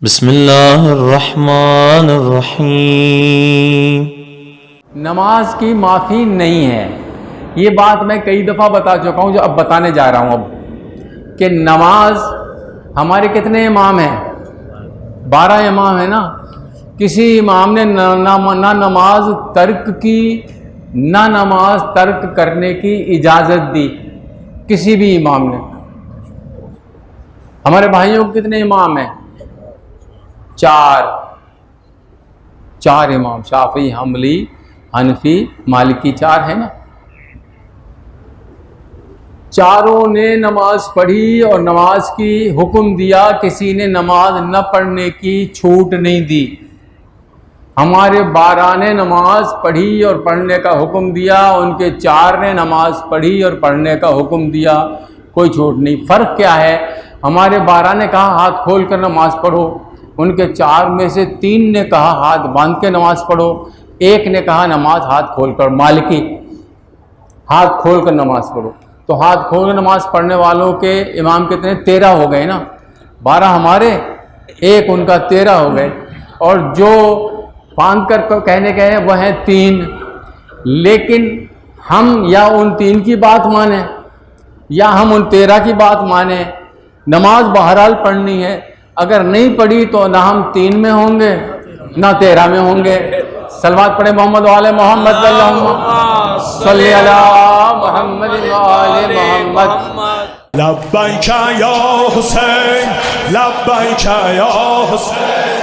بسم اللہ الرحمن الرحیم۔ نماز کی معافی نہیں ہے، یہ بات میں کئی دفعہ بتا چکا ہوں، جو اب بتانے جا رہا ہوں اب کہ نماز ہمارے کتنے امام ہیں؟ 12 امام ہیں نا۔ کسی امام نے نہ نماز ترک کی نہ نماز ترک کرنے کی اجازت دی، کسی بھی امام نے۔ ہمارے بھائیوں کو کتنے امام ہیں؟ چار امام، شافعی، حنبلی، حنفی، مالکی، 4 ہے نا۔ چاروں نے نماز پڑھی اور نماز کی حکم دیا، کسی نے نماز نہ پڑھنے کی چھوٹ نہیں دی۔ ہمارے 12 نے نماز پڑھی اور پڑھنے کا حکم دیا، ان کے 4 نے نماز پڑھی اور پڑھنے کا حکم دیا، کوئی چھوٹ نہیں۔ فرق کیا ہے؟ ہمارے 12 نے کہا ہاتھ کھول کر نماز پڑھو، ان کے 4 میں سے 3 نے کہا ہاتھ باندھ کے نماز پڑھو، ایک نے کہا نماز ہاتھ کھول کر، مالکی ہاتھ کھول کر نماز پڑھو۔ تو ہاتھ کھول کر نماز پڑھنے والوں کے امام کتنے؟ 13 ہو گئے نا۔ 12 ہمارے، ایک ان کا، 13 ہو گئے۔ اور جو باندھ کر کہنے کے ہیں وہ ہیں 3۔ لیکن ہم یا ان 3 کی بات مانیں یا ہم ان 13 کی بات مانیں، نماز بہرحال پڑھنی ہے۔ اگر نہیں پڑھی تو نہ ہم 3 میں ہوں گے نہ 13 میں ہوں گے۔ صلوات پڑھیں محمد وعلی محمد، اللہم صلی علی محمد وعلی محمد۔ لبیک یا حسین، لبیک یا حسین،